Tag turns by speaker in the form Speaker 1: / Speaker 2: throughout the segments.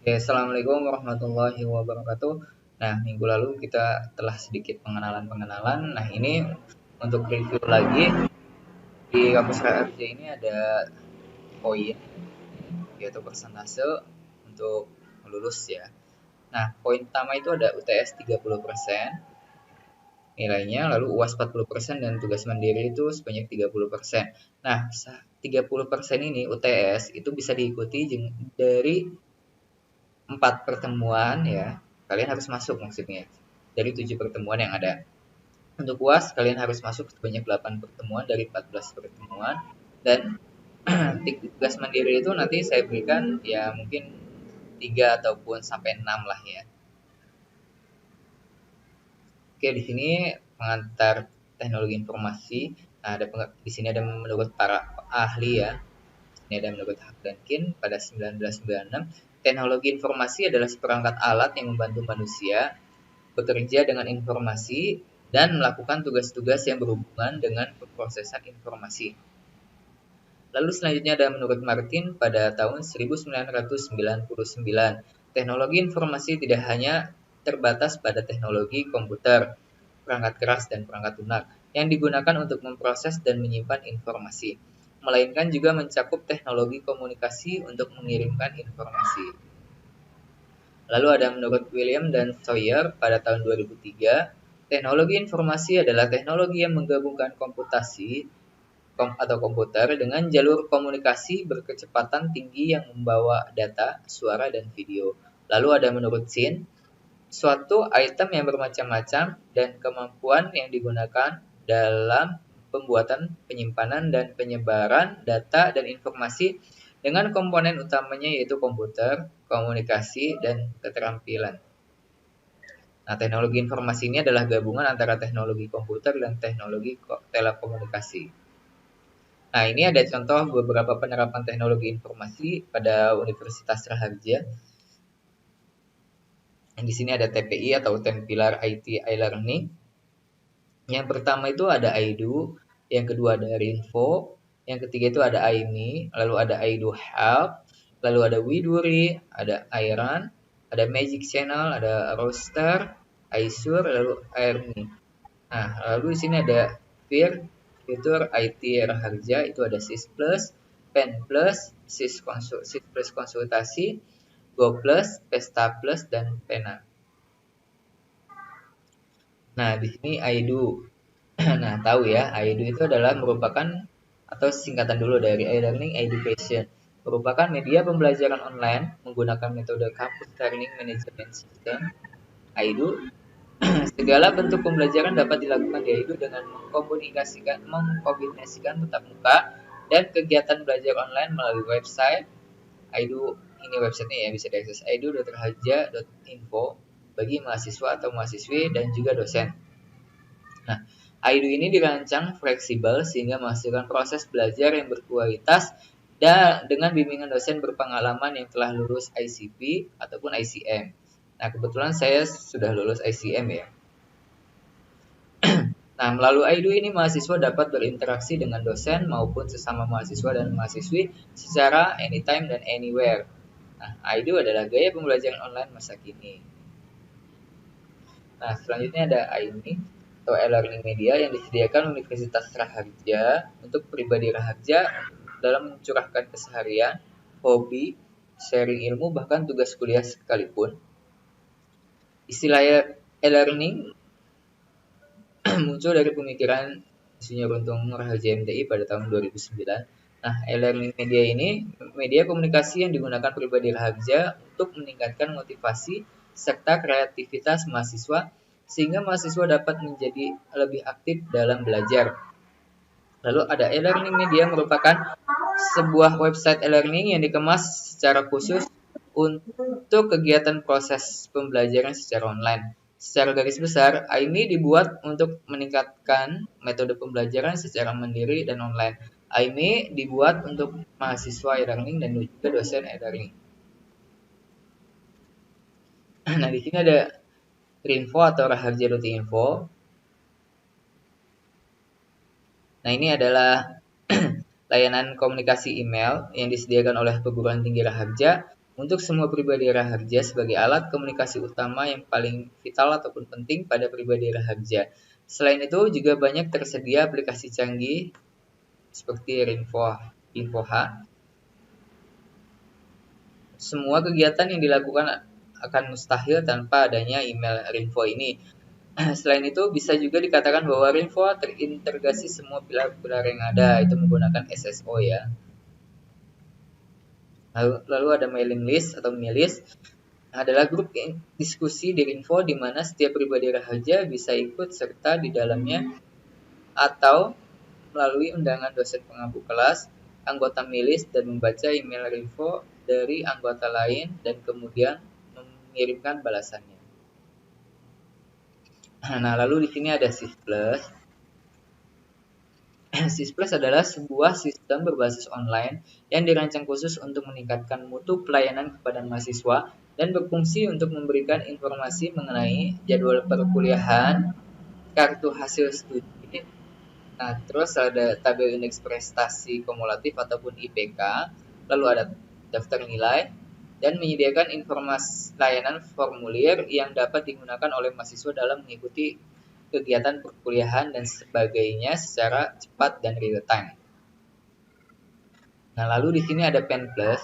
Speaker 1: Oke, Assalamualaikum warahmatullahi wabarakatuh. Nah, minggu lalu kita telah sedikit pengenalan-pengenalan. Nah, ini untuk review lagi di kampus KRJ ini ada poin yaitu persentase untuk lulus ya. Nah, poin pertama itu ada UTS 30% nilainya, lalu UAS 40% dan tugas mandiri itu sebanyak 30%. Nah, 30% ini UTS itu bisa diikuti dari 4 pertemuan ya, kalian harus masuk maksudnya. Dari 7 pertemuan yang ada. Untuk UAS kalian harus masuk sebanyak 8 pertemuan dari 14 pertemuan dan tugas mandiri itu nanti saya berikan ya mungkin 3 ataupun sampai 6 lah ya. Oke, di sini pengantar teknologi informasi. Nah, di sini ada menurut para ahli ya. Ini ada menurut Hafdenkin pada 1996, teknologi informasi adalah seperangkat alat yang membantu manusia bekerja dengan informasi dan melakukan tugas-tugas yang berhubungan dengan pemrosesan informasi. Lalu selanjutnya ada menurut Martin pada tahun 1999, teknologi informasi tidak hanya terbatas pada teknologi komputer, perangkat keras dan perangkat lunak yang digunakan untuk memproses dan menyimpan informasi, melainkan juga mencakup teknologi komunikasi untuk mengirimkan informasi. Lalu ada menurut William dan Sawyer pada tahun 2003, teknologi informasi adalah teknologi yang menggabungkan komputasi atau komputer dengan jalur komunikasi berkecepatan tinggi yang membawa data, suara, dan video. Lalu ada menurut Sin, suatu item yang bermacam-macam dan kemampuan yang digunakan dalam pembuatan, penyimpanan, dan penyebaran data dan informasi dengan komponen utamanya yaitu komputer, komunikasi, dan keterampilan. Nah, teknologi informasi ini adalah gabungan antara teknologi komputer dan teknologi telekomunikasi. Nah, ini ada contoh beberapa penerapan teknologi informasi pada Universitas Raharja. Di sini ada TPI atau Tempilar IT e-Learning. Yang pertama itu ada Aidu, yang kedua ada Rinfo, yang ketiga itu ada Aimi, lalu ada Aidu Help, lalu ada Widuri, ada Iron, ada Magic Channel, ada Roster, Aisur, lalu Airme. Nah, lalu di sini ada fitur IT Raharja, itu ada SIS Plus, Pen Plus, SIS Plus konsultasi, Go Plus, Pesta Plus, dan Pena. Nah, di sini Aidu. Nah, tahu ya, Aidu itu adalah merupakan atau singkatan dulu dari e-learning education, merupakan media pembelajaran online menggunakan metode Campus Learning Management System. Aidu, segala bentuk pembelajaran dapat dilakukan di Aidu dengan mengkombinasikan tatap muka dan kegiatan belajar online melalui website Aidu. Ini websitenya ya, bisa diakses aidu.raharja.info bagi mahasiswa atau mahasiswi dan juga dosen. Nah, Aidu ini dirancang fleksibel sehingga menghasilkan proses belajar yang berkualitas dan dengan bimbingan dosen berpengalaman yang telah lulus ICP ataupun ICM. Nah, kebetulan saya sudah lulus ICM ya. Nah, melalui Aidu ini mahasiswa dapat berinteraksi dengan dosen maupun sesama mahasiswa dan mahasiswi secara anytime dan anywhere. Nah, Aidu adalah gaya pembelajaran online masa kini. Nah, selanjutnya ada Aimi atau e-learning media yang disediakan Universitas Raharja untuk pribadi Raharja dalam mencurahkan keseharian, hobi, sharing ilmu, bahkan tugas kuliah sekalipun. Istilah e-learning muncul dari pemikiran Insinyur Untung Raharja MTI pada tahun 2009. Nah, e-learning media ini media komunikasi yang digunakan pribadi Raharja untuk meningkatkan motivasi serta kreativitas mahasiswa sehingga mahasiswa dapat menjadi lebih aktif dalam belajar. Lalu ada e-learning media merupakan sebuah website e-learning yang dikemas secara khusus untuk kegiatan proses pembelajaran secara online. Secara garis besar, Aimi dibuat untuk meningkatkan metode pembelajaran secara mandiri dan online. Aimi dibuat untuk mahasiswa e-learning dan juga dosen e-learning. Nah, di sini ada Rinfo atau Raharja.info. Nah, ini adalah layanan komunikasi email yang disediakan oleh perguruan tinggi Raharja untuk semua pribadi raharja sebagai alat komunikasi utama yang paling vital ataupun penting pada pribadi raharja. Selain itu juga banyak tersedia aplikasi canggih seperti Rinfoha. Semua kegiatan yang dilakukan akan mustahil tanpa adanya email Rinfo ini. Selain itu, bisa juga dikatakan bahwa Rinfo terintegrasi semua pilar-pilar yang ada, itu menggunakan SSO ya. Lalu ada mailing list atau milis, adalah grup diskusi di Rinfo di mana setiap pribadi raharja bisa ikut serta di dalamnya atau melalui undangan dosen pengampu kelas, anggota milis, dan membaca email Rinfo dari anggota lain dan kemudian mengirimkan balasannya. Nah, lalu di sini ada SysPlus. SysPlus adalah sebuah sistem berbasis online yang dirancang khusus untuk meningkatkan mutu pelayanan kepada mahasiswa dan berfungsi untuk memberikan informasi mengenai jadwal perkuliahan, kartu hasil studi, nah terus ada tabel indeks prestasi kumulatif ataupun IPK, lalu ada daftar nilai, dan menyediakan informasi layanan formulir yang dapat digunakan oleh mahasiswa dalam mengikuti kegiatan perkuliahan dan sebagainya secara cepat dan real time. Nah, lalu di sini ada PenPlus.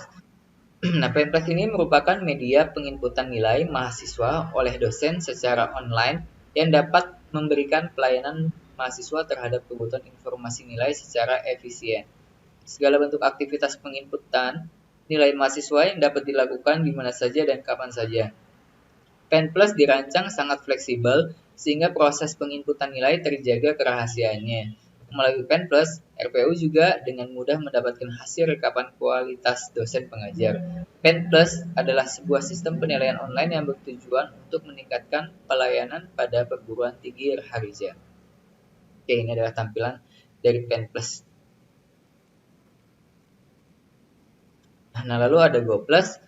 Speaker 1: Nah, PenPlus ini merupakan media penginputan nilai mahasiswa oleh dosen secara online yang dapat memberikan pelayanan mahasiswa terhadap kebutuhan informasi nilai secara efisien. Segala bentuk aktivitas penginputan nilai mahasiswa yang dapat dilakukan di mana saja dan kapan saja. PenPlus dirancang sangat fleksibel sehingga proses penginputan nilai terjaga kerahasiaannya. Melalui PenPlus, RPU juga dengan mudah mendapatkan hasil rekapan kualitas dosen pengajar. PenPlus adalah sebuah sistem penilaian online yang bertujuan untuk meningkatkan pelayanan pada perguruan tinggi raharja. Oke, ini adalah tampilan dari PenPlus. Nah, lalu ada GoPlus,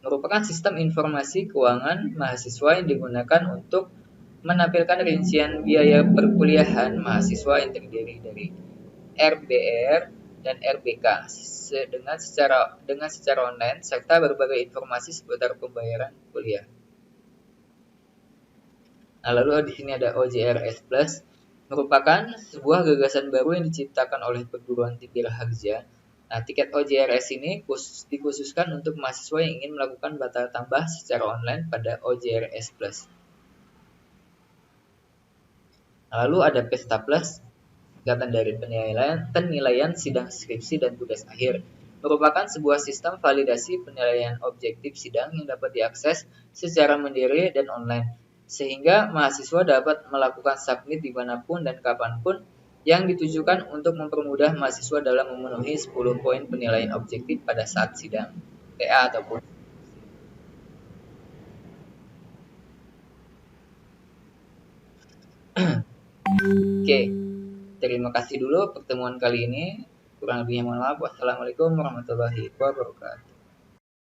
Speaker 1: merupakan sistem informasi keuangan mahasiswa yang digunakan untuk menampilkan rincian biaya perkuliahan mahasiswa yang terdiri dari RBR dan RBK dengan secara online serta berbagai informasi seputar pembayaran kuliah. Nah, lalu di sini ada OJRS Plus, merupakan sebuah gagasan baru yang diciptakan oleh perguruan tinggi raharja. Nah, tiket OJRS ini dikhususkan untuk mahasiswa yang ingin melakukan batal tambah secara online pada OJRS Plus. Lalu ada Pesta Plus, singkatan dari penilaian sidang skripsi dan tugas akhir. Merupakan sebuah sistem validasi penilaian objektif sidang yang dapat diakses secara mandiri dan online, sehingga mahasiswa dapat melakukan submit dimanapun dan kapanpun, yang ditujukan untuk mempermudah mahasiswa dalam memenuhi 10 poin penilaian objektif pada saat sidang, TA ataupun. Oke, terima kasih dulu pertemuan kali ini. Kurang lebihnya mohon maaf. Wassalamualaikum warahmatullahi wabarakatuh.